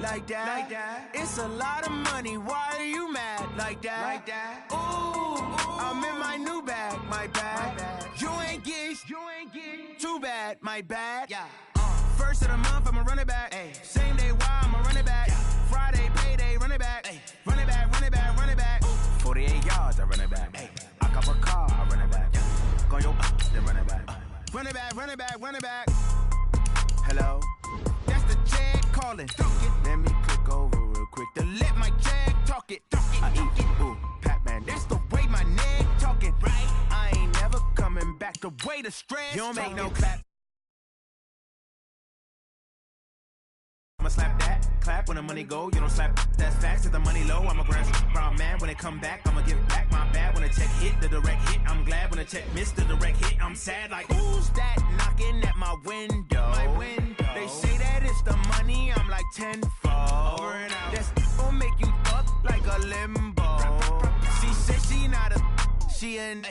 like that. It's a lot of money, why are you mad like that? Ooh, I'm in my new bag, my bad. You ain't get too bad, my bad. Yeah. First of the month, I'ma run it back. Ay. Same day, why I'ma run it back. Yeah. Friday, payday, run it back. Ay. Run it back, run it back, run it back. Ooh. 48 yards, I run it back. Ay. I cop a car, I run it back. Yeah. Go yo, then run it back. Run it back, run it back, run it back. Hello? That's the jag calling. Let me click over real quick to let my jag talk it. I eat it, ooh, Pac-Man. That's the way my neck talking. Right? I ain't never coming back the way the stress. You don't make no clap. I'ma slap that, clap when the money go. You don't slap, that's facts. If the money low, I'm a grand brown man. When it come back, I'ma give back my bad. When the check hit, the direct hit, I'm glad. When the check missed the direct hit, I'm sad. Like, who's that knocking at my window? My window. They say that it's the money, I'm like tenfold. Over and out. That's gon' make you up like a limbo. She said she not a, she an.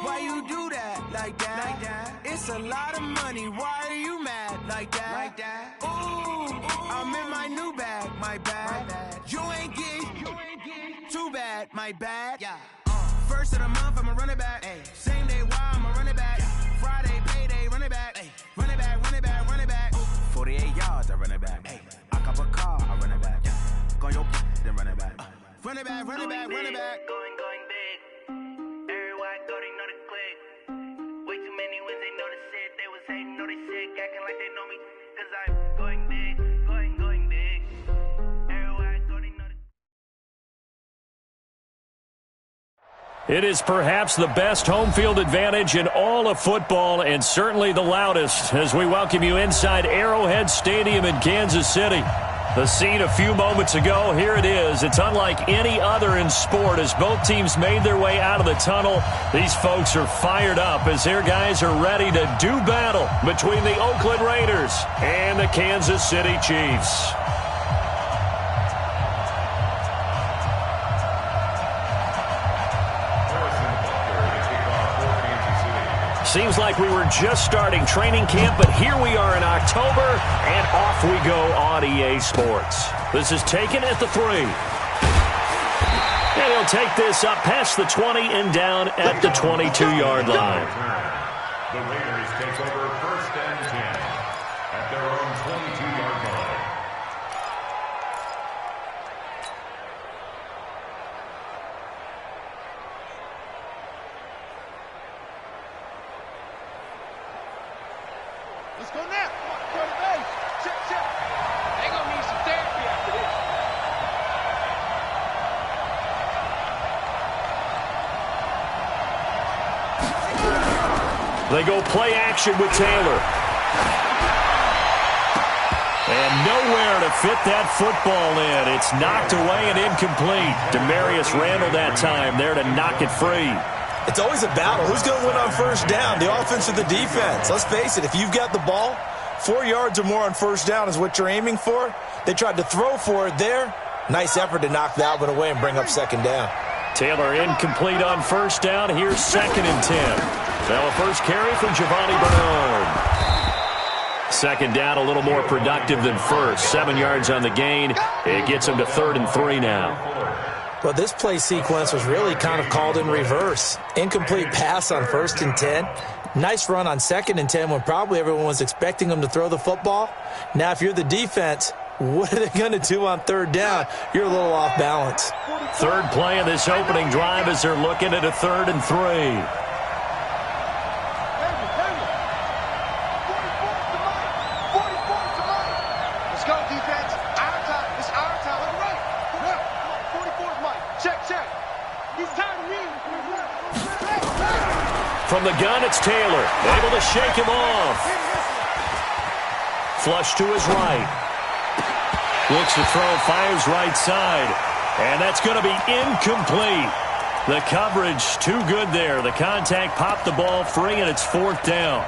Why you do that like that? It's a lot of money, why are you mad like that? Ooh, I'm in my new bag, my bad. You ain't get too bad, my bad. Yeah. First of the month, I'ma run it back. Ay. Same day, why I'ma run it back. Yeah. Friday, payday, run it back. Ay. Run it back, run it back, run it back. Ooh. 48 yards, I run it back. Ay. I cop a car, I run it back. Yeah. Go yo, then run it back. Run it back, run it back, run it back. Going big. Everywhere I go, they know the click. Way too many wins, they know the shit. They was hating, know they sick, acting like they know me. Cause I'm going big, going big. Everywhere I go, they know the. It is perhaps the best home field advantage in all of football and certainly the loudest as we welcome you inside Arrowhead Stadium in Kansas City. The scene a few moments ago, here it is. It's unlike any other in sport as both teams made their way out of the tunnel. These folks are fired up as their guys are ready to do battle between the Oakland Raiders and the Kansas City Chiefs. Seems like we were just starting training camp, but here we are in October, and off we go on EA Sports. This is taken at the 3. And he'll take this up past the 20 and down at the 22-yard line. The Raiders take over 1st and 10 at their own 22-yard line. Let's go now. Come on, go to base. Check. They gonna need some therapy after this. They go play action with Taylor. And nowhere to fit that football in. It's knocked away and incomplete. Demarius Randall that time there to knock it free. It's always a battle. Who's going to win on 1st down, the offense or the defense? Let's face it, if you've got the ball, 4 yards or more on 1st down is what you're aiming for. They tried to throw for it there. Nice effort to knock that one away and bring up 2nd down. Taylor incomplete on 1st down. Here's 2nd and 10. Now a first carry from Giovanni Bernard. 2nd down, a little more productive than 1st. 7 yards on the gain. It gets him to 3rd and 3 now. Well, this play sequence was really kind of called in reverse. Incomplete pass on 1st and 10. Nice run on 2nd and 10 when probably everyone was expecting them to throw the football. Now, if you're the defense, what are they going to do on 3rd down? You're a little off balance. 3rd play of this opening drive as they're looking at a 3rd and 3. From the gun, it's Taylor. Able to shake him off. Flush to his right. Looks to throw, fires right side. And that's going to be incomplete. The coverage too good there. The contact popped the ball free, and it's 4th down.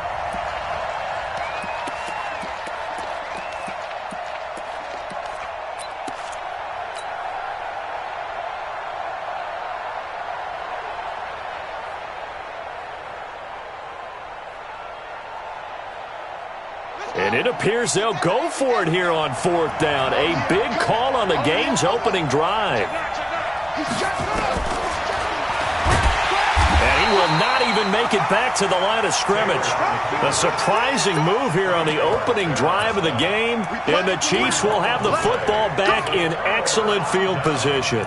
And it appears they'll go for it here on 4th down. A big call on the game's opening drive. And he will not even make it back to the line of scrimmage. A surprising move here on the opening drive of the game. And the Chiefs will have the football back in excellent field position.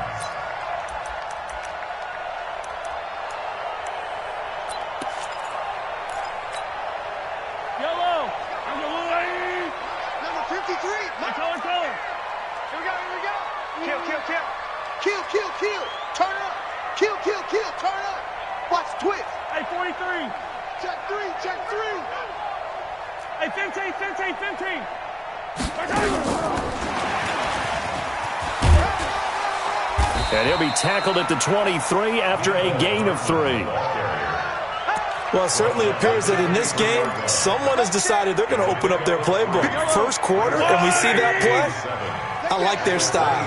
And he'll be tackled at the 23 after a gain of 3. Well, it certainly appears that in this game, someone has decided they're going to open up their playbook. First quarter, and we see that play. I like their style.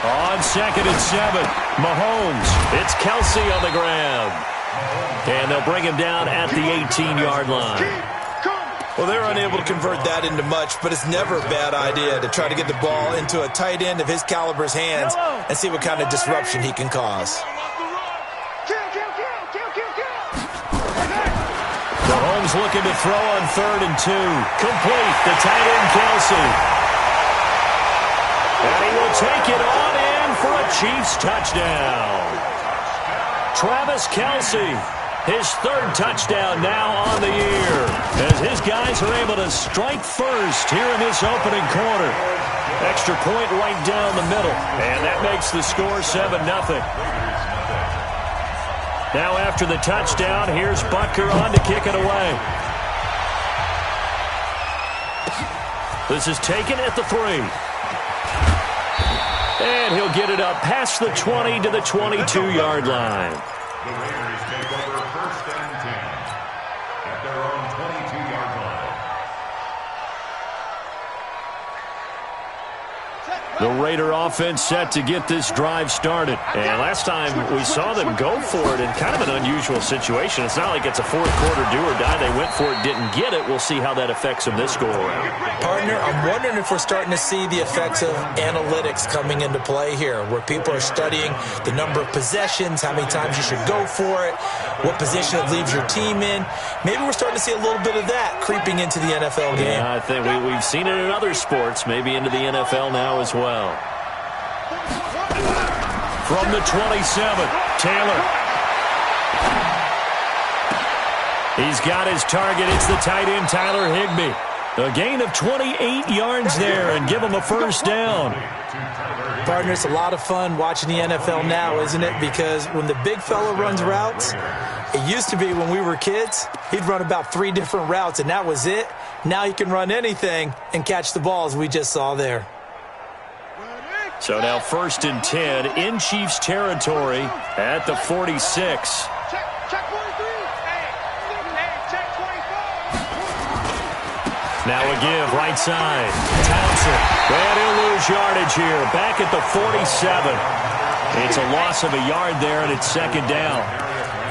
On 2nd and 7, Mahomes. It's Kelsey on the ground. And they'll bring him down at the 18-yard line. Well, they're unable to convert that into much, but it's never a bad idea to try to get the ball into a tight end of his caliber's hands and see what kind of disruption he can cause. Mahomes looking to throw on 3rd and 2. Complete. The tight end, Kelsey. And he will take it on in for a Chiefs touchdown. Travis Kelsey, his 3rd touchdown now on the year, as his guys are able to strike first here in this opening quarter. Extra point right down the middle, and that makes the score 7-0. Now after the touchdown, here's Butker on to kick it away. This is taken at the 3. And he'll get it up past the 20 to the 22-yard line. The Raiders take over 1st and 10 at their own 22-yard line. The Raider offense set to get this drive started. And last time we saw them go for it in kind of an unusual situation. It's not like it's a 4th quarter do or die. They went for it, didn't get it. We'll see how that affects them this go-around. Partner, I'm wondering if we're starting to see the effects of analytics coming into play here, where people are studying the number of possessions, how many times you should go for it, what position it leaves your team in. Maybe we're starting to see a little bit of that creeping into the NFL game. Yeah, I think we've seen it in other sports, maybe into the NFL now as well. From the 27, Taylor. He's got his target. It's the tight end, Tyler Higbee. A gain of 28 yards there and give him a 1st down. Partner, it's a lot of fun watching the NFL now, isn't it? Because when the big fella runs routes, it used to be when we were kids, he'd run about 3 different routes, and that was it. Now he can run anything and catch the ball, as we just saw there. So now 1st and 10 in Chiefs territory at the 46. Now a give, right side. Townsend. And he'll lose yardage here. Back at the 47. It's a loss of a yard there, and it's 2nd down.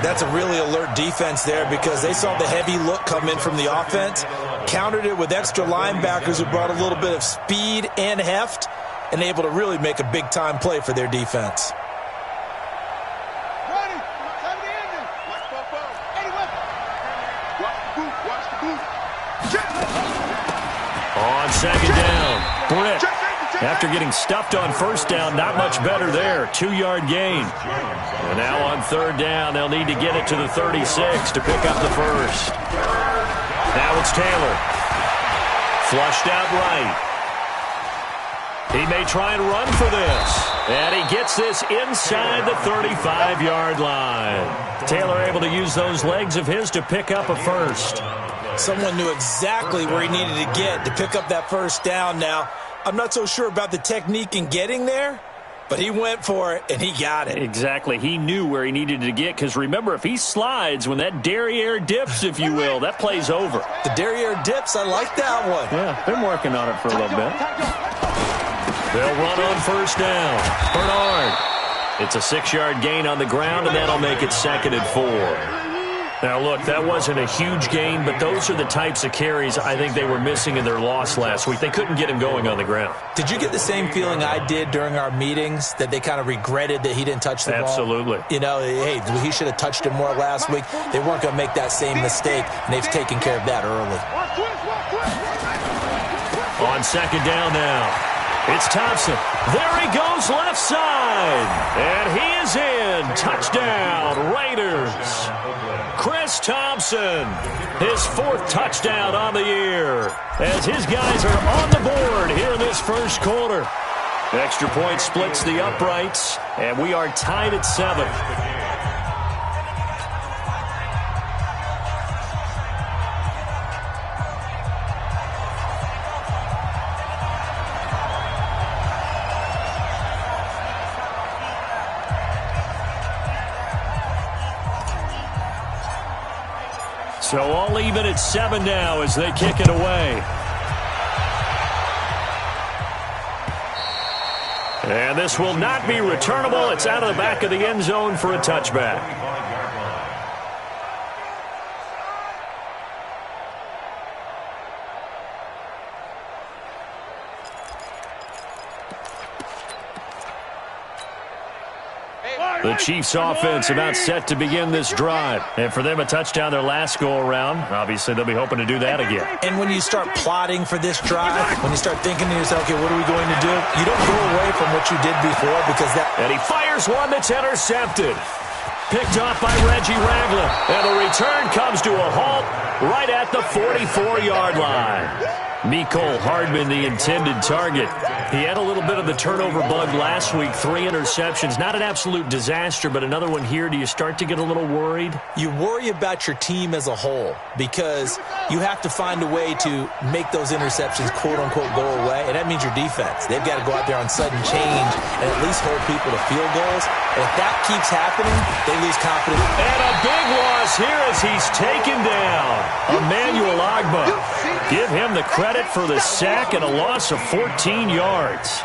That's a really alert defense there because they saw the heavy look come in from the offense, countered it with extra linebackers who brought a little bit of speed and heft, and able to really make a big-time play for their defense. On 2nd down, Britt, after getting stuffed on 1st down, not much better there. 2-yard gain. And now on 3rd down, they'll need to get it to the 36 to pick up the 1st. Now it's Taylor. Flushed out right. He may try and run for this. And he gets this inside the 35-yard line. Taylor able to use those legs of his to pick up a 1st. Someone knew exactly where he needed to get to pick up that 1st down. Now, I'm not so sure about the technique in getting there, but he went for it, and he got it. Exactly. He knew where he needed to get, because remember, if he slides, when that derriere dips, if you will, that play's over. The derriere dips, I like that one. Yeah, been working on it for a little bit. They'll run on 1st down. Bernard. It's a 6-yard gain on the ground, and that'll make it 2nd and 4. Now, look, that wasn't a huge gain, but those are the types of carries I think they were missing in their loss last week. They couldn't get him going on the ground. Did you get the same feeling I did during our meetings, that they kind of regretted that he didn't touch the ball? Absolutely. You know, hey, he should have touched it more last week. They weren't going to make that same mistake, and they've taken care of that early. On second down now, it's Thompson. There he goes left side, and he is in. Touchdown, Raiders. Chris Thompson, his 4th touchdown on the year, as his guys are on the board here in this first quarter. Extra point splits the uprights, and we are tied at 7. So all even at 7 now as they kick it away. And this will not be returnable. It's out of the back of the end zone for a touchback. The Chiefs offense about set to begin this drive. And for them, a touchdown their last go-around. Obviously, they'll be hoping to do that again. And when you start plotting for this drive, when you start thinking to yourself, okay, what are we going to do? You don't go away from what you did before because that... And he fires one that's intercepted. Picked off by Reggie Ragland. And the return comes to a halt right at the 44-yard line. Mecole Hardman, the intended target. He had a little bit of the turnover bug last week, 3 interceptions. Not an absolute disaster, but another one here. Do you start to get a little worried? You worry about your team as a whole because you have to find a way to make those interceptions, quote-unquote, go away, and that means your defense. They've got to go out there on sudden change and at least hold people to field goals. And if that keeps happening, they lose confidence. And a big loss here as he's taken down. Emmanuel Ogbah. Give him the credit for the sack and a loss of 14 yards.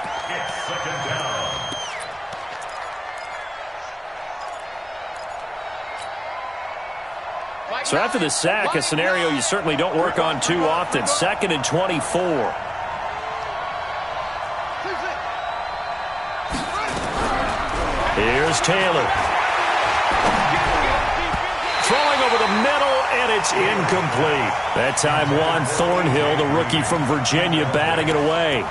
So after the sack, a scenario you certainly don't work on too often. 2nd and 24. Here's Taylor. Throwing over the middle, and it's incomplete. That time, Juan Thornhill, the rookie from Virginia, batting it away.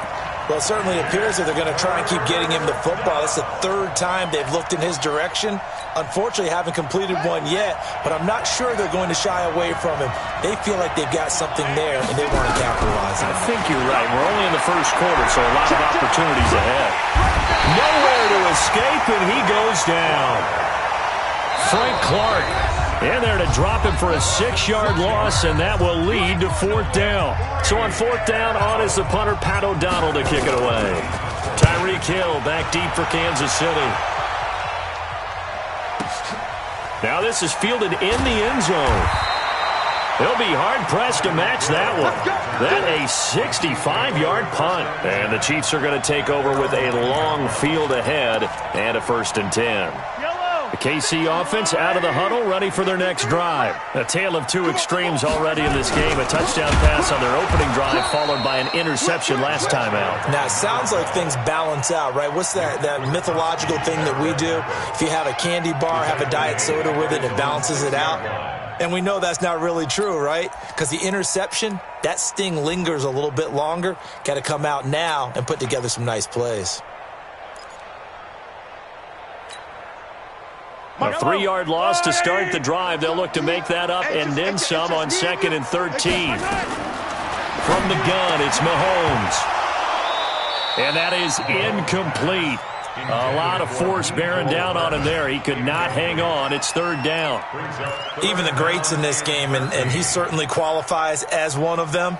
Well, it certainly appears that they're going to try and keep getting him the football. That's the 3rd time they've looked in his direction. Unfortunately, haven't completed one yet, but I'm not sure they're going to shy away from him. They feel like they've got something there, and they want to capitalize on it. I think you're right. We're only in the first quarter, so a lot of opportunities ahead. Nowhere to escape, and he goes down. Frank Clark in there to drop him for a 6-yard loss, and that will lead to 4th down. So on 4th down, on is the punter, Pat O'Donnell, to kick it away. Tyreek Hill back deep for Kansas City. Now this is fielded in the end zone. They'll be hard-pressed to match that one. That a 65-yard punt. And the Chiefs are going to take over with a long field ahead and a 1st and 10. The KC offense out of the huddle, ready for their next drive. A tale of 2 extremes already in this game. A touchdown pass on their opening drive, followed by an interception last time out. Now, it sounds like things balance out, right? What's that mythological thing that we do? If you have a candy bar, have a diet soda with it, it balances it out. And we know that's not really true, right? Because the interception, that sting lingers a little bit longer. Got to come out now and put together some nice plays. A 3-yard loss to start the drive. They'll look to make that up and then some on 2nd and 13. From the gun, it's Mahomes. And that is incomplete. A lot of force bearing down on him there. He could not hang on. It's 3rd down. Even the greats in this game, and he certainly qualifies as one of them,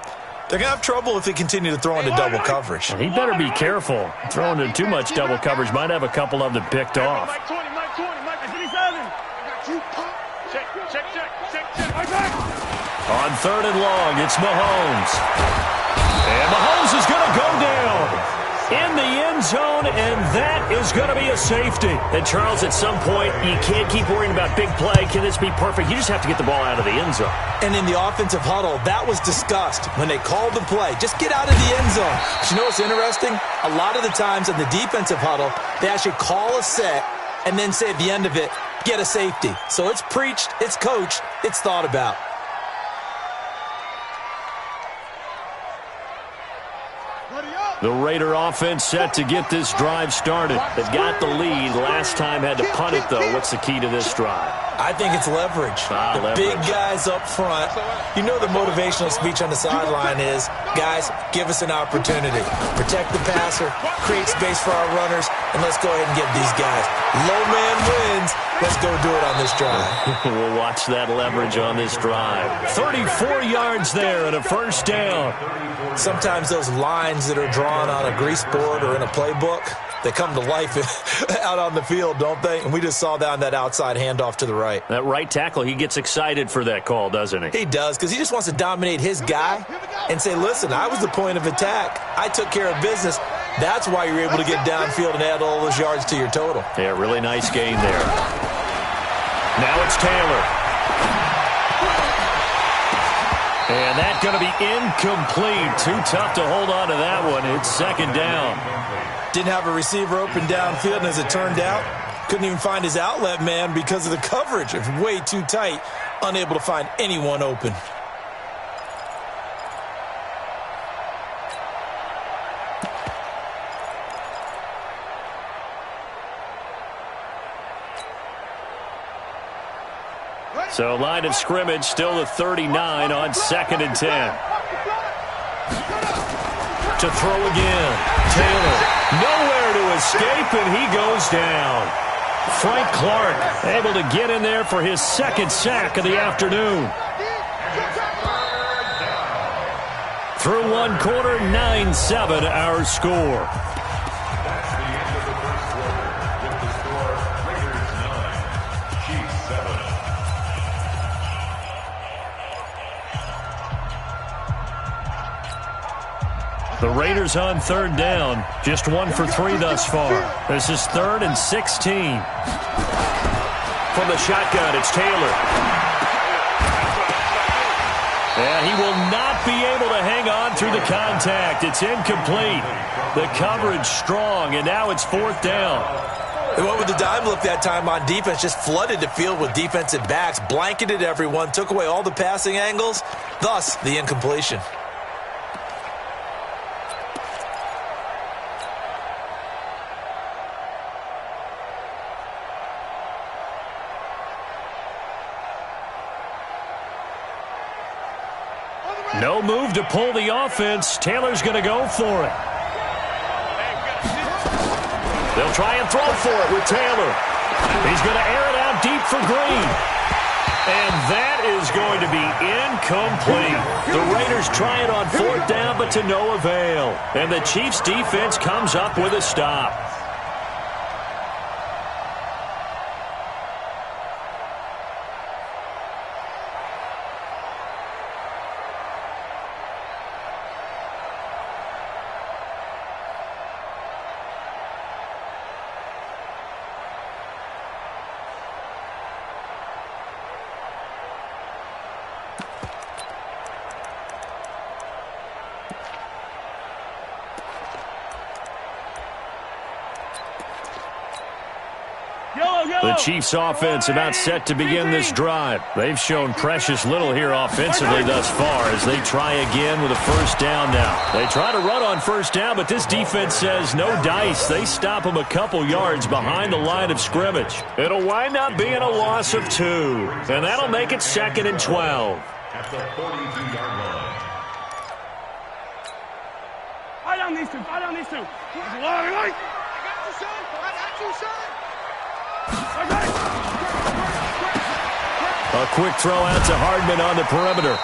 they're going to have trouble if they continue to throw into double coverage. He better be careful. Throwing into too much double coverage might have a couple of them picked off. On 3rd and long, it's Mahomes. And Mahomes is going to go down. in the end zone, and that is going to be a safety. And, Charles, at some point, you can't keep worrying about big play. Can this be perfect? You just have to get the ball out of the end zone. And in the offensive huddle, that was discussed when they called the play. Just get out of the end zone. But you know what's interesting? A lot of the times in the defensive huddle, they actually call a set and then say at the end of it, get a safety. So it's preached, it's coached, it's thought about. The Raider offense set to get this drive started. They've got the lead. Last time had to punt it, though. What's the key to this drive? I think it's leverage. Leverage. Big guys up front. You know the motivational speech on the sideline is, guys, give us an opportunity. Protect the passer, create space for our runners, and let's go ahead and get these guys. Low man wins. Let's go do it on this drive. We'll watch that leverage on this drive. 34 yards there and a first down. Sometimes those lines that are drawn on a grease board or in a playbook, they come to life out on the field, don't they? And we just saw that on that outside handoff to the right. That right tackle, he gets excited for that call, doesn't he? He does, because he just wants to dominate his guy and say, listen, I was the point of attack. I took care of business. That's why you're able to get downfield and add all those yards to your total. Yeah, really nice gain there. Now it's Taylor. And that's going to be incomplete. Too tough to hold on to that one. It's second down. Didn't have a receiver open downfield, and as it turned out, couldn't even find his outlet man because of the coverage. It's way too tight, unable to find anyone open. So line of scrimmage still the 39 on 2nd and 10. To throw again. Taylor nowhere to escape, and he goes down. Frank Clark able to get in there for his second sack of the afternoon. Through one quarter, 9-7 our score. The Raiders on third down. Just 1 for 3 thus far. This is 3rd and 16. From the shotgun, it's Taylor. And he will not be able to hang on through the contact. It's incomplete. The coverage strong, and now it's 4th down. They went with the dime look that time on defense, just flooded the field with defensive backs, blanketed everyone, took away all the passing angles, thus the incompletion. No move to pull the offense. Taylor's going to go for it. They'll try and throw for it with Taylor. He's going to air it out deep for Green. And that is going to be incomplete. The Raiders try it on 4th down, but to no avail. And the Chiefs' defense comes up with a stop. The Chiefs offense about set to begin this drive. They've shown precious little here offensively thus far as they try again with a first down now. They try to run on first down, but this defense says no dice. They stop them a couple yards behind the line of scrimmage. It'll wind up being a loss of 2, and that'll make it 2nd and 12. At the 42-yard line. Fight on these two. Fight on these two. I got you, son. I got you, son. A quick throw out to Hardman on the perimeter.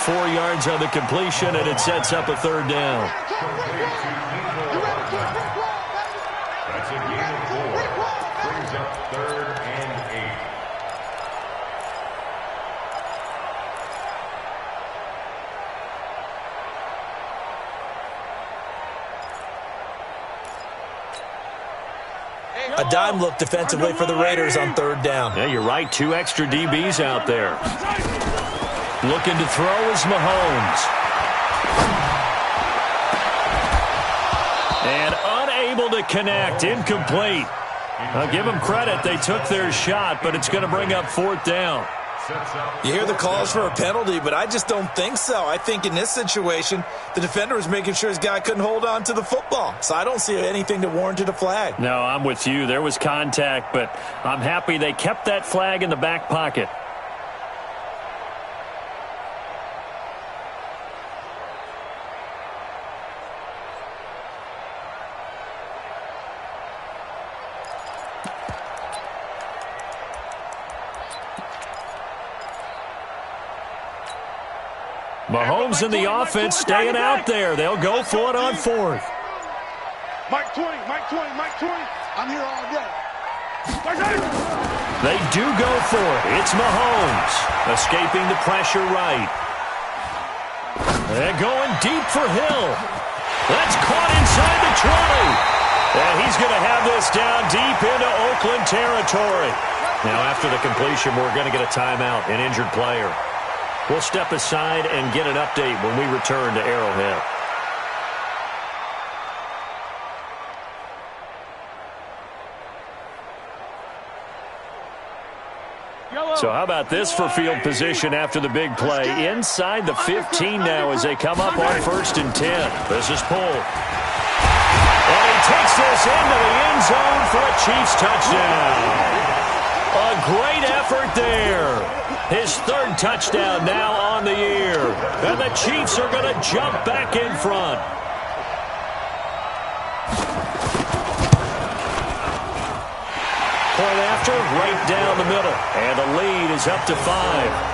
4 yards on the completion, and it sets up a 3rd down. That's a gain of 4. Brings up 3rd and 8. A dime look defensively for the Raiders on third down. Yeah, you're right. 2 extra DBs out there. Looking to throw is Mahomes. And unable to connect. Incomplete. I'll give them credit. They took their shot, but it's going to bring up fourth down. You hear the calls for a penalty, but I just don't think so. I think in this situation, the defender was making sure his guy couldn't hold on to the football. So I don't see anything that warranted a flag. No, I'm with you. There was contact, but I'm happy they kept that flag in the back pocket. Mahomes and the offense staying out there. They'll go for it on fourth. Mike 20, Mike 20, Mike 20. I'm here all day. They do go for it. It's Mahomes escaping the pressure right. They're going deep for Hill. That's caught inside the 20. And he's going to have this down deep into Oakland territory. Now after the completion, we're going to get a timeout, an injured player. We'll step aside and get an update when we return to Arrowhead. So how about this for field position after the big play? Inside the 15 now as they come up on 1st and 10. This is Poole. And he takes this into the end zone for a Chiefs touchdown. A great effort there. His 3rd touchdown now on the year. And the Chiefs are going to jump back in front. Point after, right down the middle. And the lead is up to 5.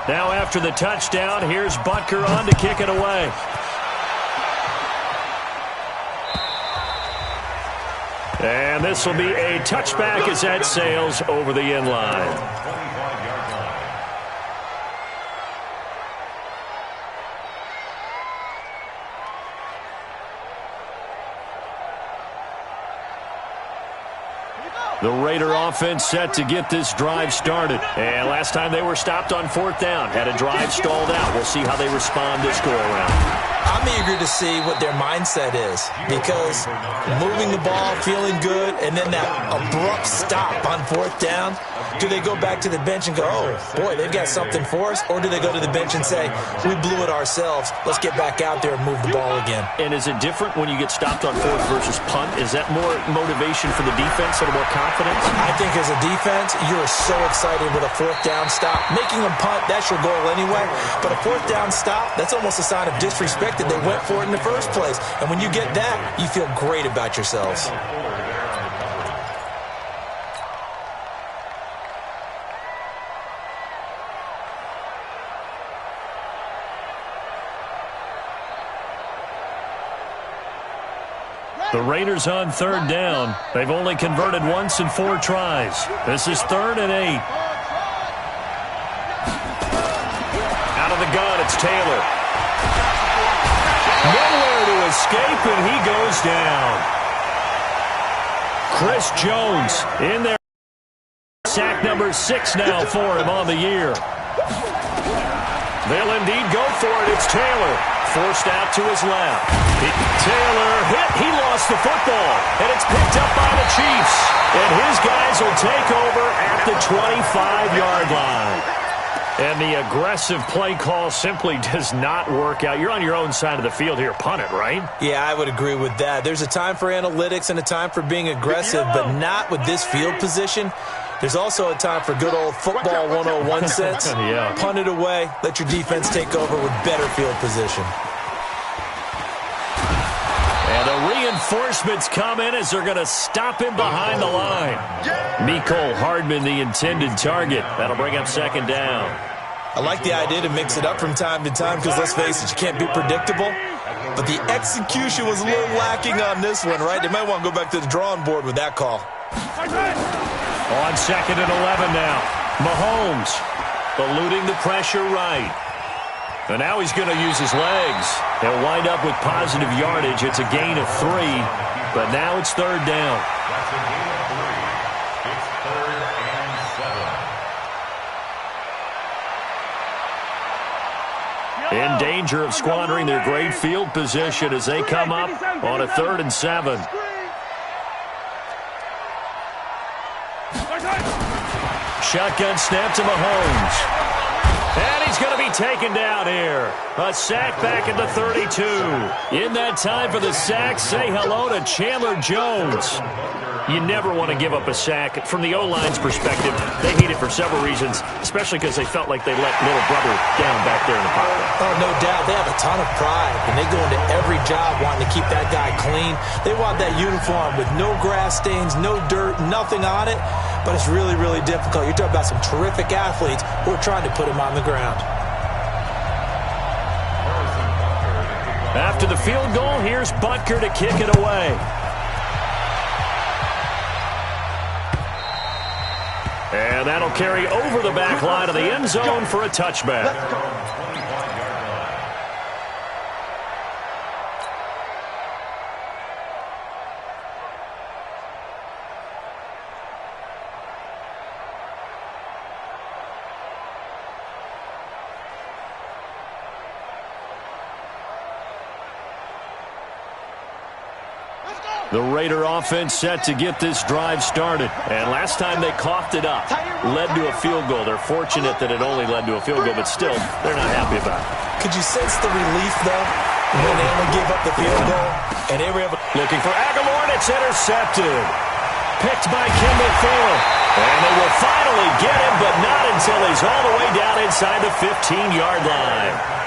Now after the touchdown, here's Butker on to kick it away. And this will be a touchback as that sails over the end line. The Raider offense set to get this drive started. And last time they were stopped on 4th down. Had a drive stalled out. We'll see how they respond this go-around. I'm eager to see what their mindset is, because moving the ball, feeling good, and then that abrupt stop on 4th down, do they go back to the bench and go, oh, boy, they've got something for us? Or do they go to the bench and say, we blew it ourselves, let's get back out there and move the ball again? And is it different when you get stopped on 4th versus punt? Is that more motivation for the defense, a little more confidence? I think as a defense, you're so excited with a 4th down stop. Making them punt, that's your goal anyway. But a 4th down stop, that's almost a sign of disrespect that they went for it in the first place. And when you get that, you feel great about yourselves. The Raiders on 3rd down. They've only converted once in 4 tries. This is 3rd and 8. Out of the gun, it's Taylor. Nowhere to escape, and he goes down. Chris Jones in there. Sack number 6 now for him on the year. They'll indeed go for it. It's Taylor. Forced out to his left. Taylor hit. He lost the football. And it's picked up by the Chiefs. And his guys will take over at the 25-yard line. And the aggressive play call simply does not work out. You're on your own side of the field here. Punt it, right? Yeah, I would agree with that. There's a time for analytics and a time for being aggressive, but not with this field position. There's also a time for good old football 101 sense. Yeah. Punt it away. Let your defense take over with better field position. And the reinforcements come in as they're going to stop him behind the line. Mecole Hardman, the intended target. That'll bring up 2nd down. I like the idea to mix it up from time to time because, let's face it, you can't be predictable. But the execution was a little lacking on this one, right? They might want to go back to the drawing board with that call. On 2nd and 11 now. Mahomes eluding the pressure right. And now he's going to use his legs. He'll wind up with positive yardage. It's a gain of 3, but now it's 3rd down. That's a gain of 3. It's 3rd and 7. In danger of squandering their great field position as they come up on a 3rd and 7. Shotgun snap to Mahomes. And he's going to be taken down here. A sack back at the 32. In that time for the sack, say hello to Chandler Jones. You never want to give up a sack. From the O-line's perspective, they hate it for several reasons, especially because they felt like they let little brother down back there in the pocket. Oh, no doubt. They have a ton of pride, and they go into every job wanting to keep that guy clean. They want that uniform with no grass stains, no dirt, nothing on it. But it's really, really difficult. You're talking about some terrific athletes who are trying to put him on the ground. After the field goal, here's Butker to kick it away. And that'll carry over the back line of the end zone for a touchback. The Raider offense set to get this drive started. And last time they coughed it up, led to a field goal. They're fortunate that it only led to a field goal, but still, they're not happy about it. Could you sense the relief, though, when they only gave up the field goal? And they were able looking for Aguilar, and it's intercepted. Picked by Kimball Fuller. And they will finally get him, but not until he's all the way down inside the 15-yard line.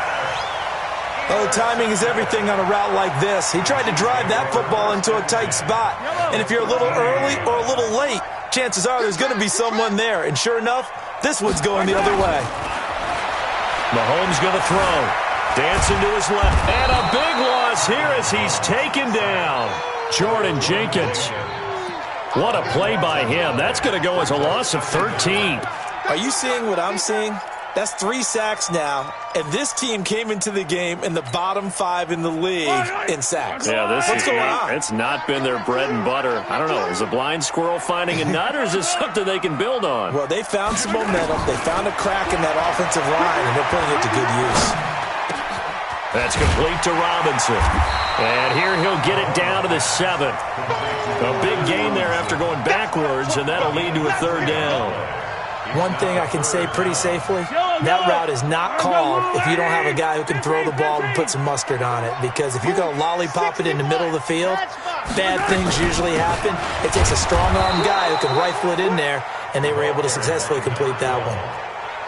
Oh, timing is everything on a route like this. He tried to drive that football into a tight spot. And if you're a little early or a little late, chances are there's going to be someone there. And sure enough, this one's going the other way. Mahomes going to throw. Dancing to his left. And a big loss here as he's taken down. Jordan Jenkins. What a play by him. That's going to go as a loss of 13. Are you seeing what I'm seeing? That's 3 sacks now, and this team came into the game in the bottom 5 in the league in sacks. Yeah, What's going on? It's not been their bread and butter. I don't know. Is a blind squirrel finding a nut, or is this something they can build on? Well, they found some momentum. They found a crack in that offensive line, and they're putting it to good use. That's complete to Robinson. And here he'll get it down to the 7. A big gain there after going backwards, and that'll lead to a 3rd down. One thing I can say pretty safely, that route is not called if you don't have a guy who can throw the ball and put some mustard on it. Because if you're going to lollipop it in the middle of the field, bad things usually happen. It takes a strong-arm guy who can rifle it in there, and they were able to successfully complete that one.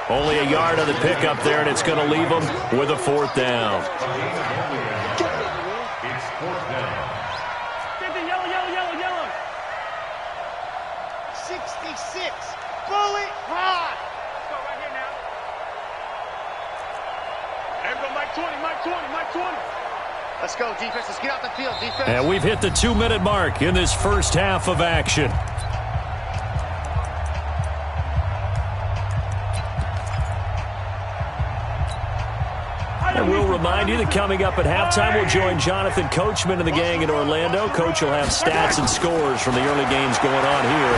Only a yard on the pickup there, and it's going to leave them with a 4th down. It's 4th down. Yellow. 66. Bullet high. Let's go right here now. Everybody, Mike 20. Let's go, defense. Let's get out the field, defense. And we've hit the 2-minute mark in this first half of action. And we'll remind you that coming up at halftime, we'll join Jonathan Coachman and the gang in Orlando. Coach will have stats and scores from the early games going on here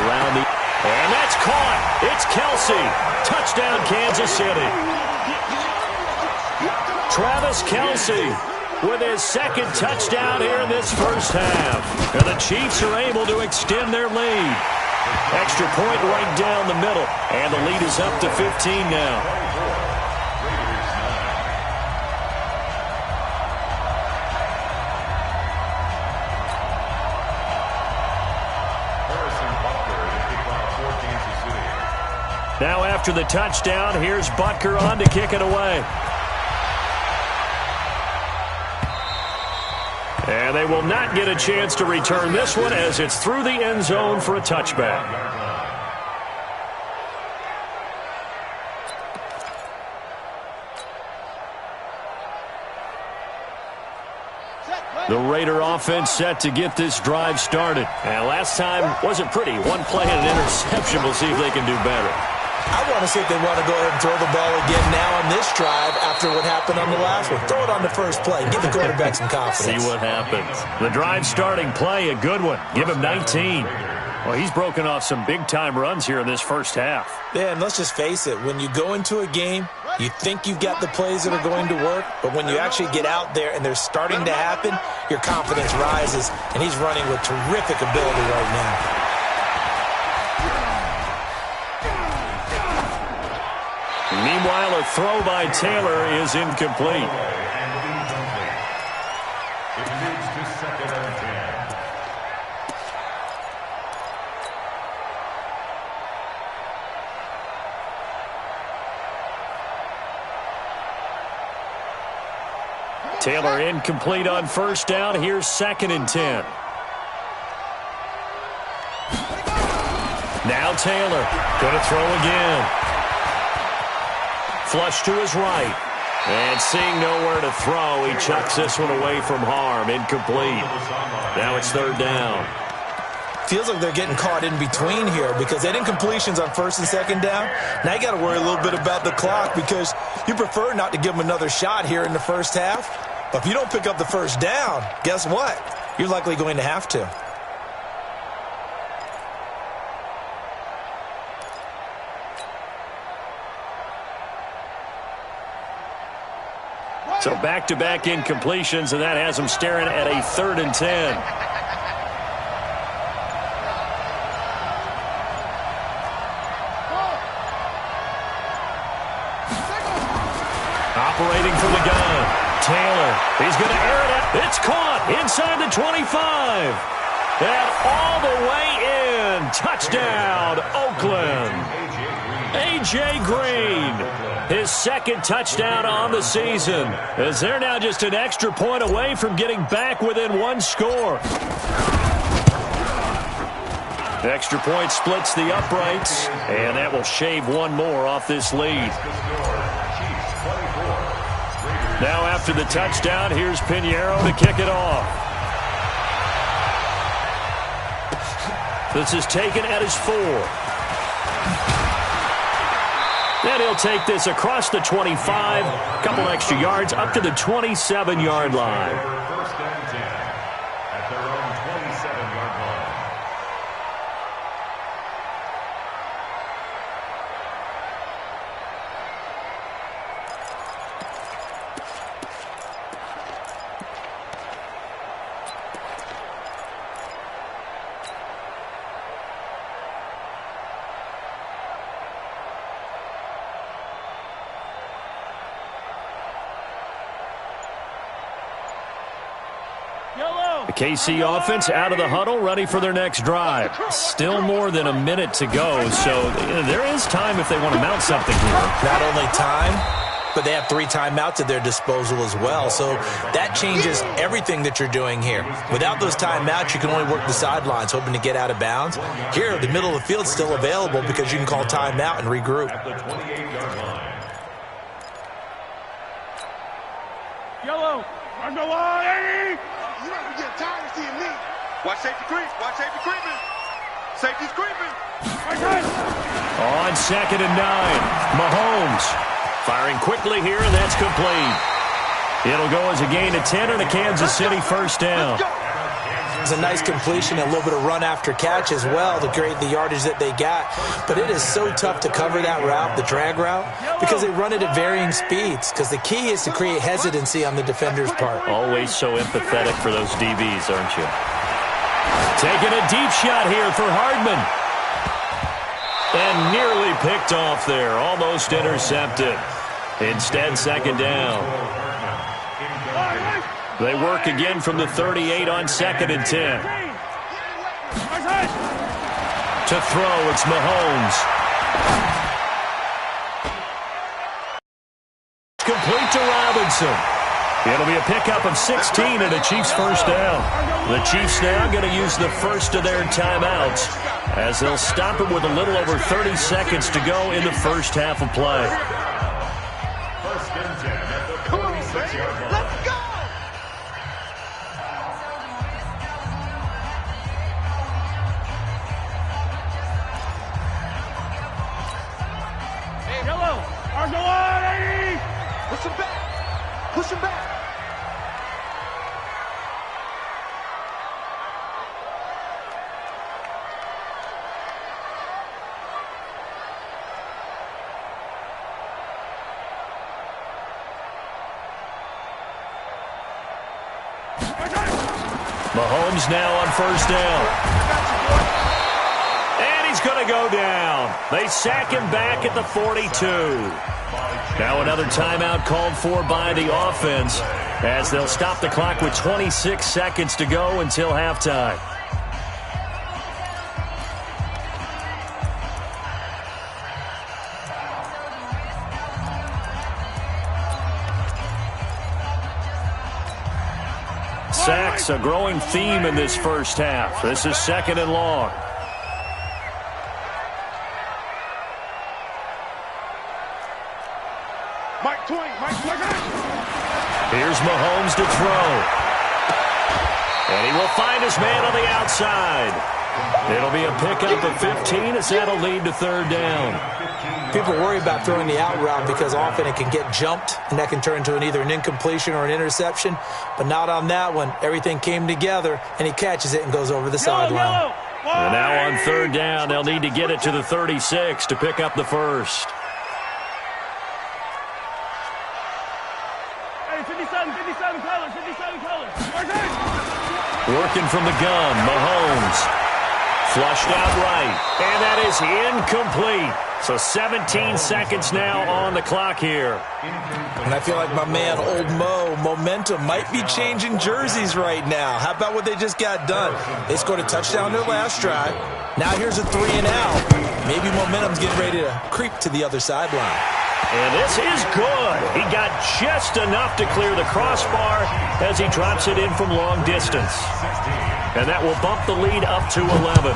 around the... And that's caught. It's Kelsey. Touchdown, Kansas City. Travis Kelsey with his 2nd touchdown here in this first half. And the Chiefs are able to extend their lead. Extra point right down the middle. And the lead is up to 15 now. Now after the touchdown, here's Butker on to kick it away. And they will not get a chance to return this one as it's through the end zone for a touchback. The Raider offense set to get this drive started. And last time wasn't pretty. One play and an interception. We'll see if they can do better. I want to see if they want to go ahead and throw the ball again now on this drive after what happened on the last one. Throw it on the first play. Give the quarterback some confidence. See what happens. The drive starting play, a good one. Give him 19. Well, he's broken off some big-time runs here in this first half. Yeah, and let's just face it. When you go into a game, you think you've got the plays that are going to work, but when you actually get out there and they're starting to happen, your confidence rises, and he's running with terrific ability right now. Meanwhile, a throw by Taylor is incomplete. It leads to 2nd and 10. Taylor incomplete on first down. Here's 2nd and 10. Now Taylor going to throw again. Flush to his right. And seeing nowhere to throw, he chucks this one away from harm. Incomplete. Now it's 3rd down. Feels like they're getting caught in between here because they had incompletions on 1st and 2nd down. Now you got to worry a little bit about the clock because you prefer not to give them another shot here in the first half. But if you don't pick up the 1st down, guess what? You're likely going to have to. So back-to-back incompletions, and that has them staring at a 3rd and 10. Operating from the gun, Taylor. He's going to air it out. It's caught inside the 25. And all the way in. Touchdown, Oakland. A.J. Green. His 2nd touchdown on the season, as they're now just an extra point away from getting back within 1 score. The extra point splits the uprights, and that will shave 1 more off this lead. Now after the touchdown, here's Pinheiro to kick it off. This is taken at his 4. And he'll take this across the 25, a couple extra yards up to the 27-yard line. 1st and 10 at their own 27-yard line. The KC offense out of the huddle, ready for their next drive. Still more than a minute to go, so there is time if they want to mount something here. Not only time, but they have 3 timeouts at their disposal as well, so that changes everything that you're doing here. Without those timeouts, you can only work the sidelines, hoping to get out of bounds. Here, the middle of the field's still available because you can call timeout and regroup. At the 28-yard line. Yellow, run the line, Eddie! You know we get tired of seeing me. Watch safety creep. Watch safety creeping. Safety's creeping. On 2nd and 9, Mahomes firing quickly here, and that's complete. It'll go as a gain of 10 and a Kansas City 1st down. It's a nice completion and a little bit of run after catch as well to create the yardage that they got. But it is so tough to cover that route, the drag route, because they run it at varying speeds. Because the key is to create hesitancy on the defender's part. Always so empathetic for those DBs, aren't you? Taking a deep shot here for Hardman. And nearly picked off there. Almost intercepted. Instead, 2nd down. They work again from the 38 on 2nd and 10. To throw, it's Mahomes. Complete to Robinson. It'll be a pickup of 16 and a Chiefs 1st down. The Chiefs now going to use the first of their timeouts as they'll stop it with a little over 30 seconds to go in the first half of play. 1st and 10 at the 46-yard line. Let's go! Push him back. Mahomes now on first down. And he's going to go down. They sack him back at the 42. Now another timeout called for by the offense as they'll stop the clock with 26 seconds to go until halftime. Sacks, a growing theme in this first half. This is second and long. Here's Mahomes to throw. And he will find his man on the outside. It'll be a pickup of 15 as that'll lead to third down. People worry about throwing the out route because often it can get jumped, and that can turn into either an incompletion or an interception. But not on that one. Everything came together, and he catches it and goes over the sideline. And now on third down, they'll need to get it to the 36 to pick up the first. Hey, 57 colors. Working from the gun, Mahomes. Flushed out right, and that is incomplete. So 17 seconds now on the clock here. And I feel like my man, Old Mo, momentum might be changing jerseys right now. How about what they just got done? They scored a touchdown their last drive. Now here's a 3 and out. Maybe momentum's getting ready to creep to the other sideline. And this is good. He got just enough to clear the crossbar as he drops it in from long distance. And that will bump the lead up to 11.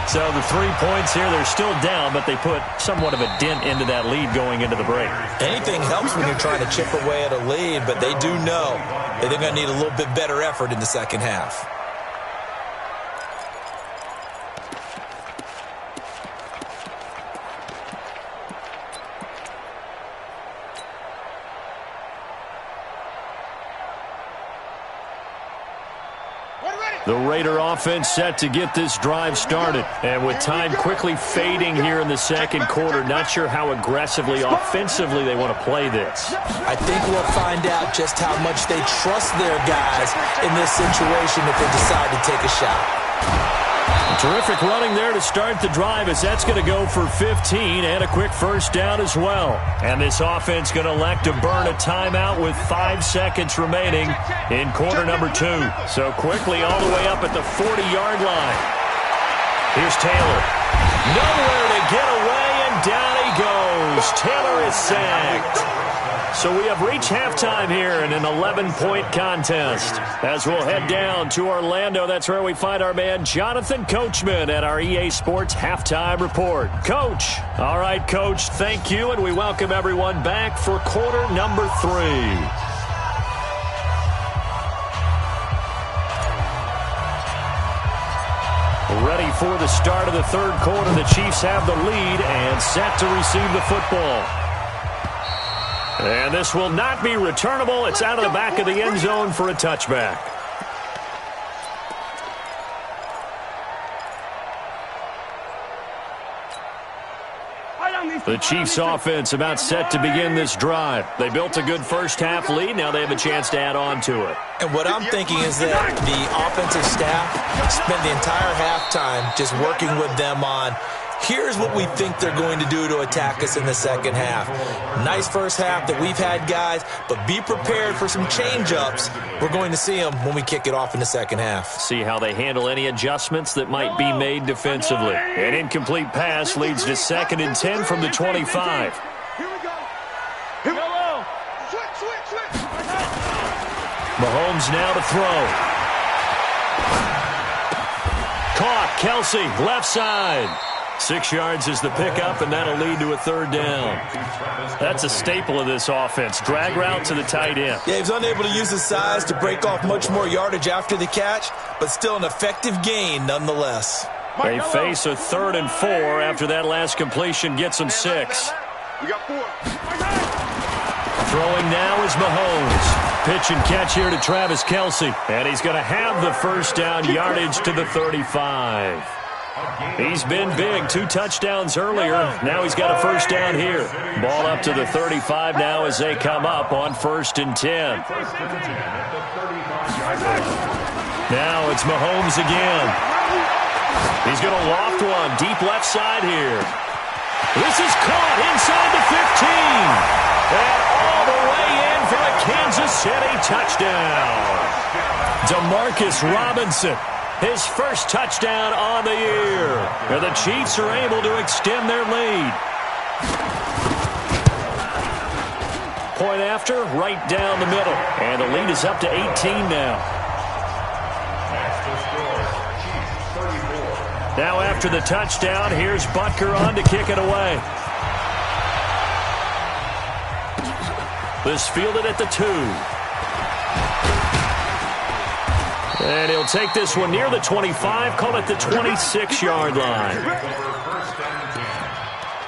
So the 3 points here, they're still down, but they put somewhat of a dent into that lead going into the break. Anything helps when you're trying to chip away at a lead, but they do know that they're going to need a little bit better effort in the second half. The Raider offense set to get this drive started. And with time quickly fading here in the second quarter, not sure how aggressively, offensively they want to play this. I think we'll find out just how much they trust their guys in this situation if they decide to take a shot. Terrific running there to start the drive as that's going to go for 15 and a quick first down as well. And this offense going to elect to burn a timeout with 5 seconds remaining in quarter number 2. So quickly all the way up at the 40-yard line. Here's Taylor. Nowhere to get away, and down he goes. Taylor is sacked. So we have reached halftime here in an 11-point contest. As we'll head down to Orlando, that's where we find our man Jonathan Coachman at our EA Sports Halftime Report. Coach. All right, Coach, thank you, and we welcome everyone back for quarter number 3. Ready for the start of the third quarter. The Chiefs have the lead and set to receive the football. And this will not be returnable. It's out of the back of the end zone for a touchback. The Chiefs offense about set to begin this drive. They built a good first half lead. Now they have a chance to add on to it. And what I'm thinking is that the offensive staff spent the entire halftime just working with them on, here's what we think they're going to do to attack us in the second half. Nice first half that we've had, guys, but be prepared for some change-ups. We're going to see them when we kick it off in the second half. See how they handle any adjustments that might be made defensively. An incomplete pass leads to 2nd and 10 from the 25. Here we go. Switch. Mahomes now to throw. Caught. Kelsey, left side. 6 yards is the pickup, and that'll lead to a third down. That's a staple of this offense. Drag route to the tight end. Yeah, he was unable to use his size to break off much more yardage after the catch, but still an effective gain nonetheless. They face a 3rd and 4 after that last completion gets them 6. We got 4. Throwing now is Mahomes. Pitch and catch here to Travis Kelce. And he's going to have the first down, yardage to the 35. He's been big. 2 touchdowns earlier. Now he's got a first down here. Ball up to the 35 now as they come up on 1st and 10. Now it's Mahomes again. He's going to loft one deep left side here. This is caught inside the 15. And all the way in for a Kansas City touchdown. Demarcus Robinson, his first touchdown on the year. And the Chiefs are able to extend their lead. Point after, right down the middle. And the lead is up to 18 now. Now after the touchdown, here's Butker on to kick it away. This fielded at the 2. And he'll take this one near the 25, call it the 26-yard line. First and 10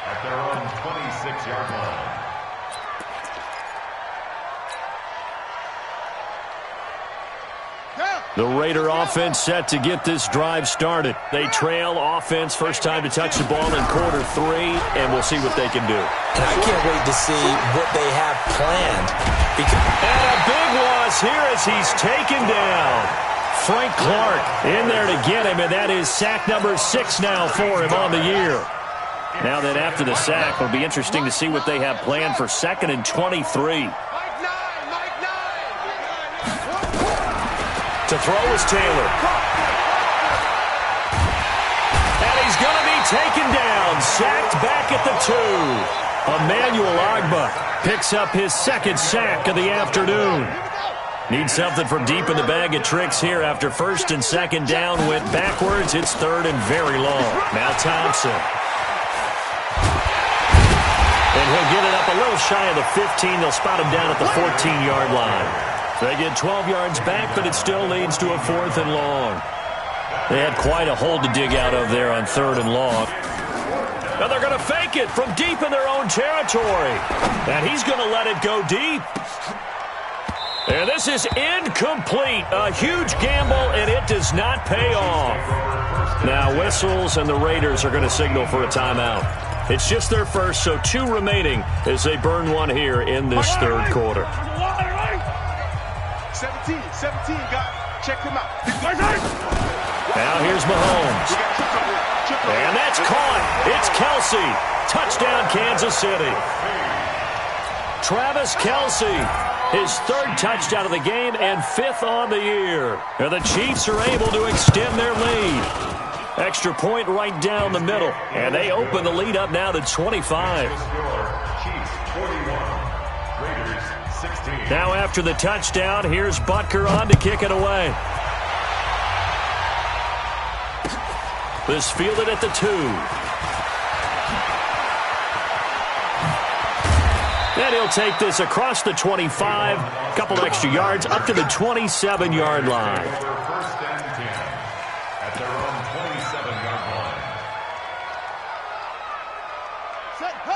at their own 26-yard line. The Raider offense set to get this drive started. They trail offense, first time to touch the ball in quarter 3, and we'll see what they can do. And I can't wait to see what they have planned. And a big loss here as he's taken down. Frank Clark in there to get him, and that is sack number 6 now for him on the year. Now then, after the sack, it'll be interesting to see what they have planned for 2nd and 23. To throw is Taylor. And he's going to be taken down, sacked back at the 2. Emmanuel Ogbah picks up his 2nd sack of the afternoon. Needs something from deep in the bag of tricks here after 1st and 2nd down went backwards. It's 3rd and very long. Now Thompson. And he'll get it up a little shy of the 15. They'll spot him down at the 14-yard line. They get 12 yards back, but it still leads to a 4th and long. They had quite a hole to dig out of there on 3rd and long. Now they're going to fake it from deep in their own territory. And he's going to let it go deep. And this is incomplete. A huge gamble, and it does not pay off. Now whistles, and the Raiders are going to signal for a timeout. It's just their first, so 2 remaining as they burn one here in this 3rd quarter. 17, check him out. Now here's Mahomes. And that's caught. It's Kelce. Touchdown, Kansas City. Travis Kelce, his 3rd touchdown of the game and 5th on the year. And the Chiefs are able to extend their lead. Extra point right down the middle. And they open the lead up now to 25. Now after the touchdown, here's Butker on to kick it away. This fielded at the 2. And he'll take this across the 25, a couple extra yards up to the 27-yard line. First and 10 at their own 27-yard line.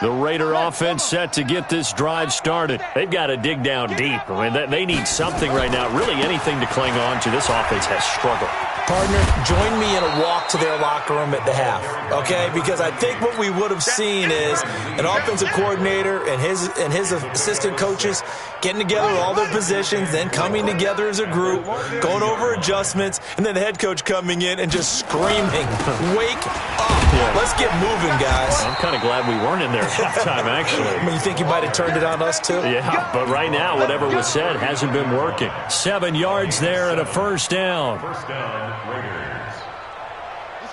The Raider offense set to get this drive started. They've got to dig down deep. I mean, they need something right now, really anything to cling on to. This offense has struggled. Partner, join me in a walk to their locker room at the half, okay? Because I think what we would have seen is an offensive coordinator and his assistant coaches getting together all their positions, then coming together as a group, going over adjustments, and then the head coach coming in and just screaming, "Wake up! Yeah. Let's get moving, guys." I'm kind of glad we weren't in there at halftime, actually. I mean, you think you might have turned it on us, too? Yeah, but right now, whatever was said hasn't been working. 7 yards there and a first down. First down, Raiders.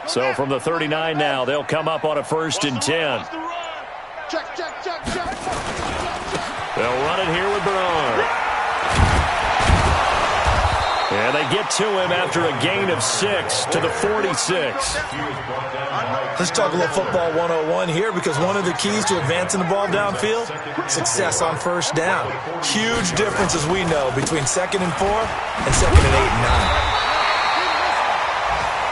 So from the 39 now, they'll come up on a 1st and 10. They'll run it here with Bernard. And they get to him after a gain of 6 to the 46. Let's talk a little football 101 here, because one of the keys to advancing the ball downfield, success on 1st down. Huge difference, as we know, between 2nd and 4 and 2nd and 8 and 9.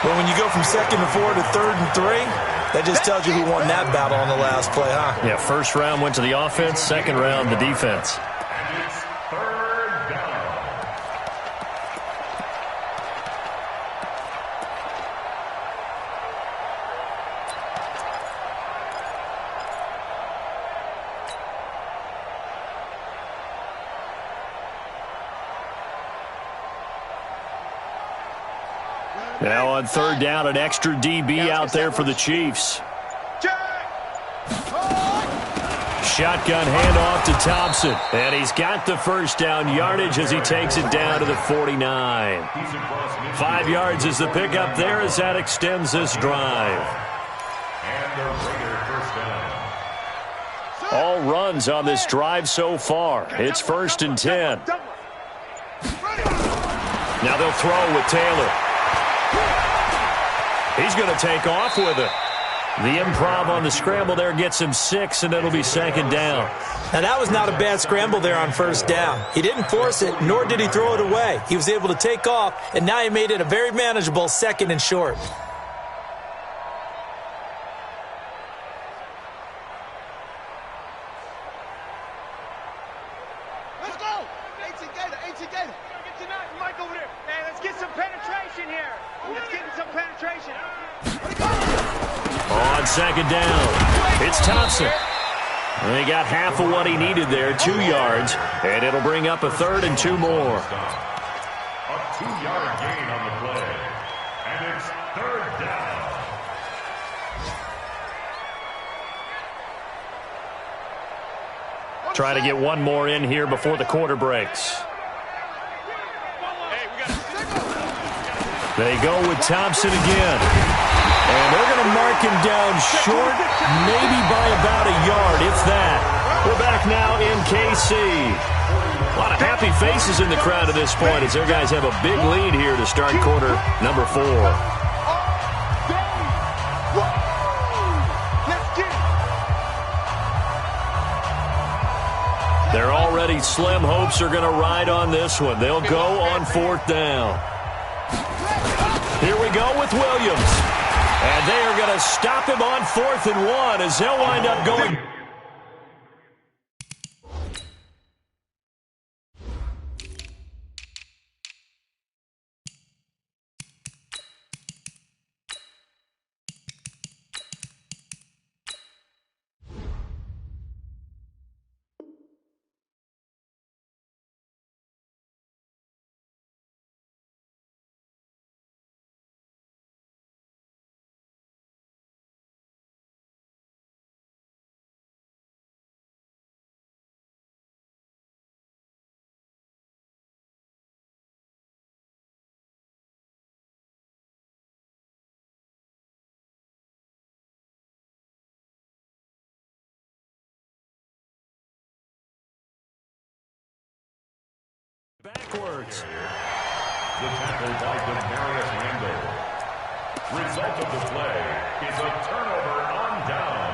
But when you go from 2nd and 4 to 3rd and 3, that just tells you who won that battle on the last play, huh? Yeah, 1st round went to the offense, 2nd round the defense. Now on third down, an extra DB out there for the Chiefs. Shotgun handoff to Thompson. And he's got the first down yardage as he takes it down to the 49. 5 yards is the pickup there as that extends this drive. And the Raider first down. All runs on this drive so far. It's 1st and 10. Now they'll throw with Taylor. He's going to take off with it. The improv on the scramble there gets him 6, and it'll be 2nd down. Now, that was not a bad scramble there on 1st down. He didn't force it, nor did he throw it away. He was able to take off, and now he made it a very manageable 2nd and short. Let's go! 18 Gator, 18 Gator. Get your Mike over there. Man, let's get some penetration here. Let's get some penetration. On 2nd down, it's Thompson. And he got half of what he needed there, 2 yards, and it'll bring up a 3rd and 2 more. A 2-yard gain on the play. And it's 3rd down. Try to get one more in here before the quarter breaks. They go with Thompson again. And they're going to mark him down short, maybe by about a yard, if that. We're back now in KC. A lot of happy faces in the crowd at this point as their guys have a big lead here to start quarter number 4. Their already slim hopes are going to ride on this one. They'll go on 4th down. Here we go with Williams. And they are going to stop him on 4th and 1 as they'll wind up going. Backwards. The tackle by Demarius Randall. Result of the play is a turnover on downs.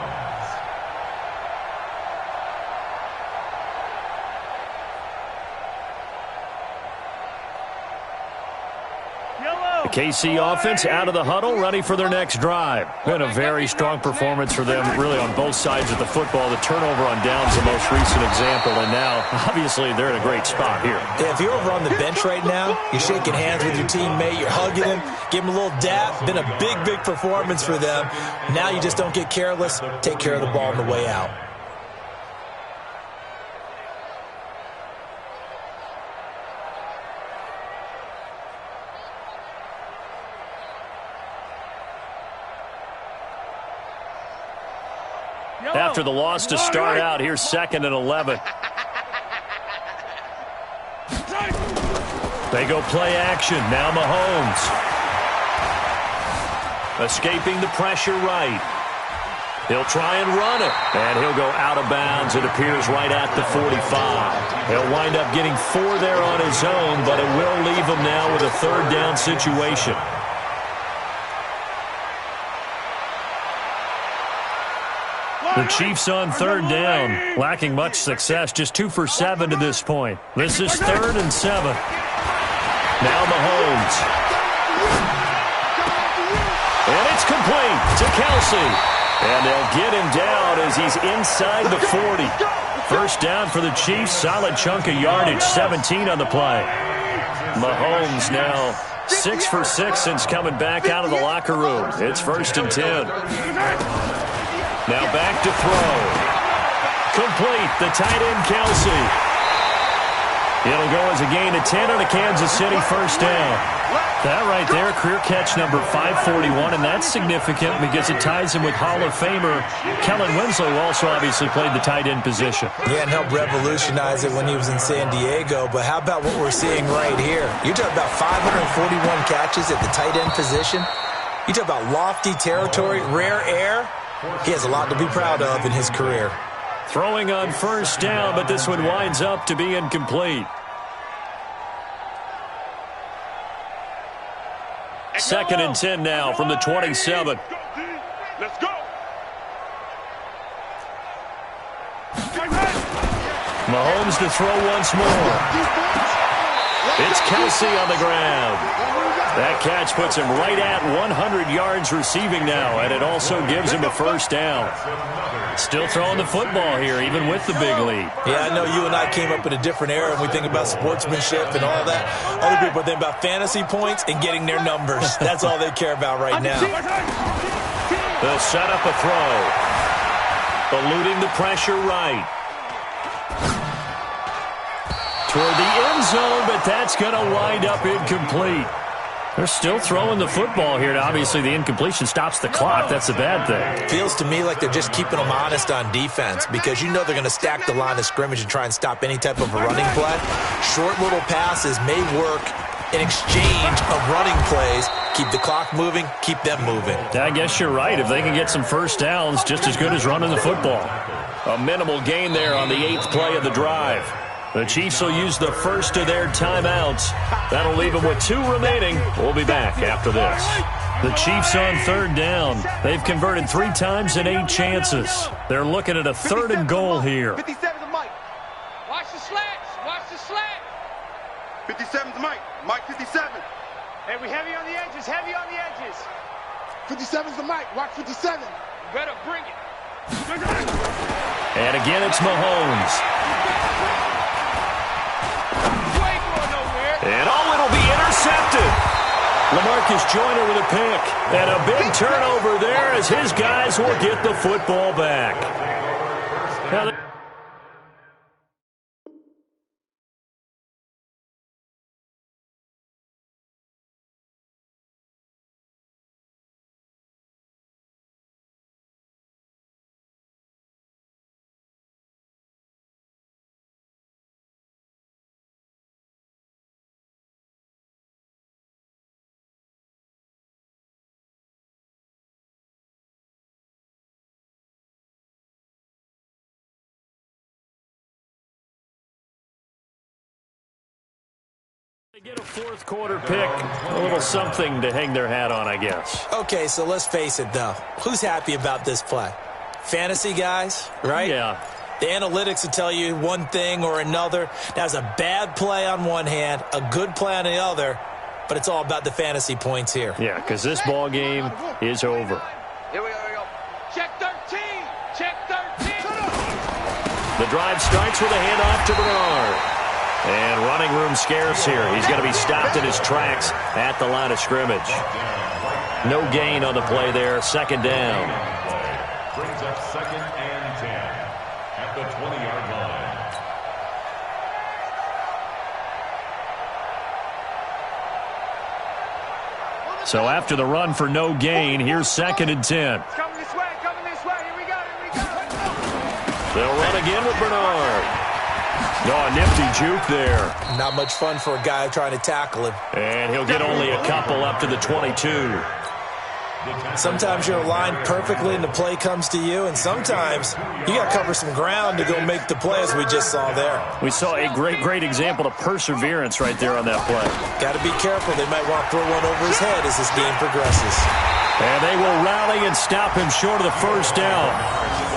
The KC offense out of the huddle, ready for their next drive. Been a very strong performance for them, really, on both sides of the football. The turnover on downs, the most recent example, and now, obviously, they're in a great spot here. Yeah, if you're over on the bench right now, you're shaking hands with your teammate, you're hugging him, give him a little dap. Been a big, big performance for them. Now you just don't get careless. Take care of the ball on the way out. After the loss to start out, here's 2nd and 11. They go play action. Now Mahomes. Escaping the pressure right. He'll try and run it. And he'll go out of bounds. It appears right at the 45. He'll wind up getting 4 there on his own, but it will leave him now with a 3rd down situation. The Chiefs on 3rd down, lacking much success, just 2 for 7 to this point. This is 3rd and 7. Now Mahomes. And it's complete to Kelsey. And they'll get him down as he's inside the 40. 1st down for the Chiefs, solid chunk of yardage, 17 on the play. Mahomes now 6 for 6 since coming back out of the locker room. It's 1st and 10. Now back to throw. Complete, the tight end Kelsey. It'll go as a gain of 10 on a Kansas City 1st down. That right there, career catch number 541, and that's significant because it ties him with Hall of Famer Kellen Winslow, who also obviously played the tight end position. Yeah, and helped revolutionize it when he was in San Diego. But how about what we're seeing right here? You're talking about 541 catches at the tight end position. You talk about lofty territory, rare air. He has a lot to be proud of in his career. Throwing on first down, but this one winds up to be incomplete. Second and 10 now from the 27. Let's go. Mahomes to throw once more. It's Kelsey on the ground. That catch puts him right at 100 yards receiving now, and it also gives him a first down. Still throwing the football here, even with the big lead. Yeah, I know you and I came up in a different era, and we think about sportsmanship and all that. Other people think about fantasy points and getting their numbers. That's all they care about right now. They'll set up a throw. Eluding the pressure right. Toward the end zone, but that's going to wind up incomplete. They're still throwing the football here. Now, obviously, the incompletion stops the clock. That's a bad thing. Feels to me like they're just keeping them honest on defense because you know they're going to stack the line of scrimmage and try and stop any type of a running play. Short little passes may work in exchange of running plays. Keep the clock moving, keep them moving. I guess you're right. If they can get some first downs, just as good as running the football. A minimal gain there on the 8th play of the drive. The Chiefs will use the first of their timeouts. That'll leave them with 2 remaining. We'll be back after this. The Chiefs on third down. They've converted 3 times in 8 chances. They're looking at a 3rd and goal here. 57's Mike. Watch the slants. Watch the slant. 57's Mike. Mike 57. Hey, we heavy on the edges. Heavy on the edges. 57's the Mike. Watch 57. You better bring it. And again, it's Mahomes. And it'll be intercepted. LaMarcus Joyner with a pick. And a big turnover there as his guys will get the football back. Now they get a 4th quarter pick, a little something to hang their hat on, I guess. Okay, so let's face it, though. Who's happy about this play? Fantasy guys, right? Yeah. The analytics will tell you one thing or another. That's a bad play on one hand, a good play on the other, but it's all about the fantasy points here. Yeah, because this ball game is over. Here we go. Check 13. Check 13. The drive starts with a handoff to Bernard. And running room scarce here. He's going to be stopped in his tracks at the line of scrimmage. No gain on the play there. 2nd down. Brings up 2nd and 10 at the 20-yard line. So after the run for no gain, here's 2nd and 10. Coming this way. Coming this way. Here we go. They'll run again with Bernard. Oh, nifty juke there. Not much fun for a guy trying to tackle him. And he'll get only a couple up to the 22. Sometimes you're aligned perfectly and the play comes to you, and sometimes you got to cover some ground to go make the play, as we just saw there. We saw a great example of perseverance right there on that play. Got to be careful. They might want to throw one over his head as this game progresses. And they will rally and stop him short of the first down.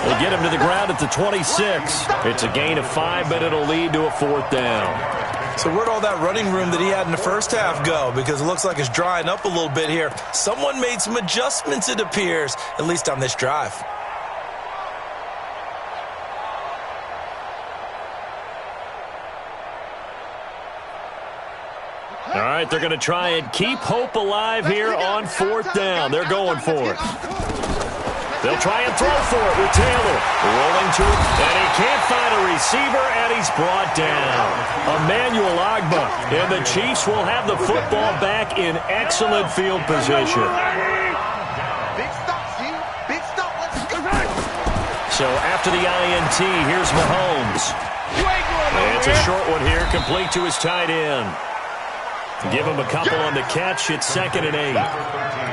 They get him to the ground at the 26. It's a gain of 5, but it'll lead to a 4th down. So where'd all that running room that he had in the first half go? Because it looks like it's drying up a little bit here. Someone made some adjustments, it appears, at least on this drive. All right, they're going to try and keep hope alive here on 4th down. They're going for it. They'll try and throw for it with Taylor. Rolling to it, and he can't find a receiver, and he's brought down. Emmanuel Ogbah, and the Chiefs will have the football back in excellent field position. Big stop, Steve. Big stop. Let's go. So after the INT, here's Mahomes. And it's a short one here, complete to his tight end. Give him a couple on the catch. It's 2nd and 8.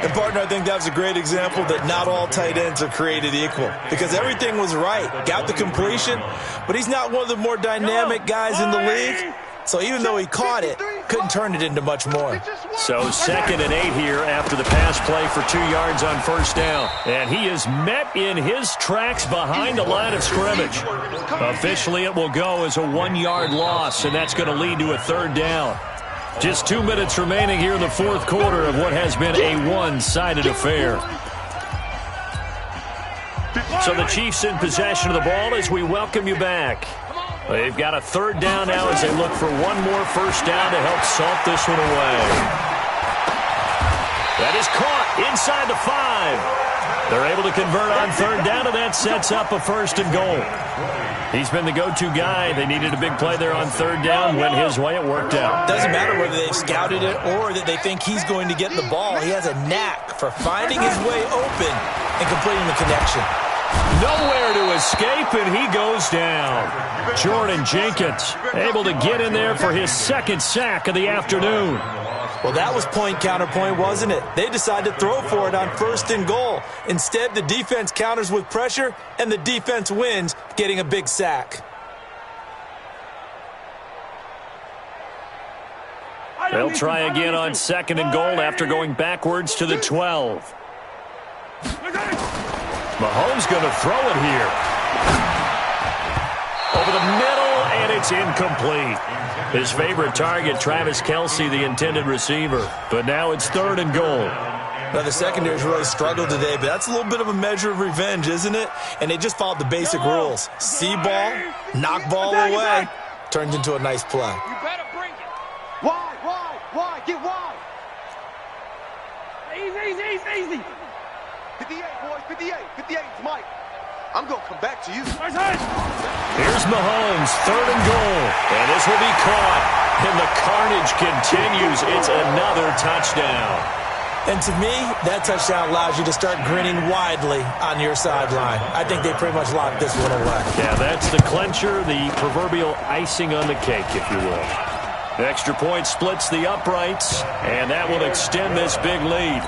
And, partner, I think that was a great example that not all tight ends are created equal because everything was right. Got the completion, but he's not one of the more dynamic guys in the league. So even though he caught it, couldn't turn it into much more. So 2nd and 8 here after the pass play for 2 yards on first down. And he is met in his tracks behind the line of scrimmage. Officially, it will go as a 1-yard loss, and that's going to lead to a 3rd down. Just 2 minutes remaining here in the 4th quarter of what has been a one-sided affair. So the Chiefs in possession of the ball as we welcome you back. They've got a 3rd down now as they look for one more first down to help salt this one away. That is caught inside the 5. They're able to convert on 3rd down, and that sets up a 1st and goal. He's been the go-to guy. They needed a big play there on 3rd down. Went his way. It worked out. Doesn't matter whether they've scouted it or that they think he's going to get the ball. He has a knack for finding his way open and completing the connection. Nowhere to escape, and he goes down. Jordan Jenkins able to get in there for his 2nd sack of the afternoon. Well, that was point-counterpoint, wasn't it? They decided to throw for it on 1st and goal. Instead, the defense counters with pressure, and the defense wins, getting a big sack. They'll try again on 2nd and goal after going backwards to the 12. Mahomes going to throw it here. Over the middle, and it's incomplete. His favorite target, Travis Kelce, the intended receiver. But now it's 3rd and goal. Now, the secondary's really struggled today, but that's a little bit of a measure of revenge, isn't it? And they just followed the basic rules. See ball, knock ball away, turns into a nice play. You better bring it. Wide, get wide. Easy. 58, boys, 58. 58 is Mike. I'm going to come back to you. Here's Mahomes, 3rd and goal. And this will be caught. And the carnage continues. It's another touchdown. And to me, that touchdown allows you to start grinning widely on your sideline. I think they pretty much locked this one away. Yeah, that's the clincher, the proverbial icing on the cake, if you will. The extra point splits the uprights, and that will extend this big lead.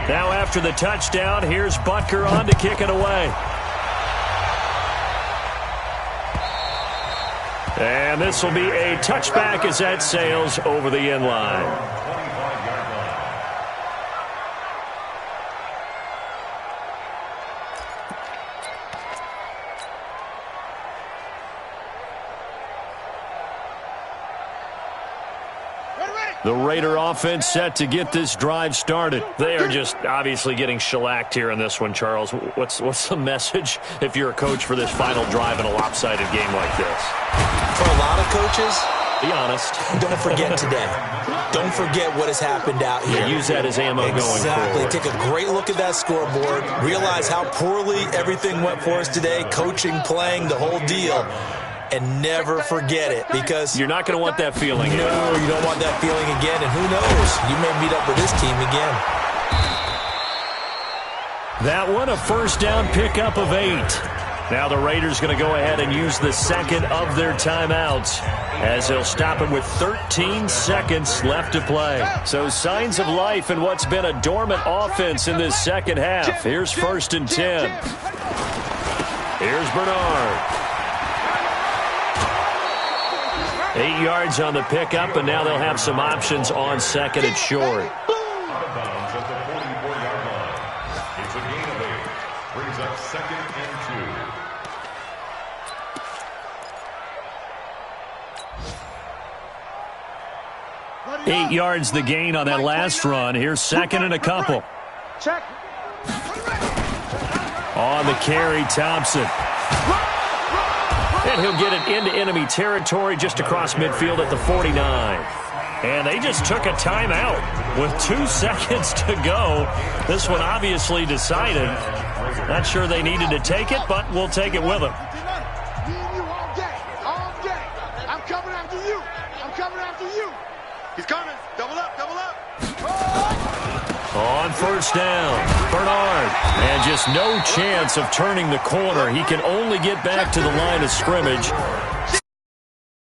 Now after the touchdown, here's Butker on to kick it away. And this will be a touchback as that sails over the end line. The Raider offense set to get this drive started. They are just obviously getting shellacked here in this one, Charles. What's the message if you're a coach for this final drive in a lopsided game like this? For a lot of coaches, be honest. Don't forget today. Don't forget what has happened out here. Yeah, use that as ammo going forward. Exactly. Take a great look at that scoreboard. Realize how poorly everything went for us today. Coaching, playing, the whole deal. And never forget it, because you're not going to want that feeling. No, you don't want that feeling again. And who knows? You may meet up with this team again. That one, a 1st down pickup of 8. Now the Raiders going to go ahead and use the 2nd of their timeouts as they'll stop it with 13 seconds left to play. So signs of life in what's been a dormant offense in this second half. Here's 1st and 10. Here's Bernard. 8 yards on the pickup, and now they'll have some options on 2nd and short. Out of bounds at the 44-yard line. It's a gain of 8. Brings up 2nd and 2. 8 yards the gain on that last run. Here's 2nd and a couple. Check. On the carry, Thompson. And he'll get it into enemy territory just across midfield at the 49. And they just took a timeout with 2 seconds to go. This one obviously decided. Not sure they needed to take it, but we'll take it with them. Me and you all day. All day. I'm coming after you. I'm coming after you. He's coming. Double up, double up. On first down, Bernard. And just no chance of turning the corner. He can only get back to the line of scrimmage.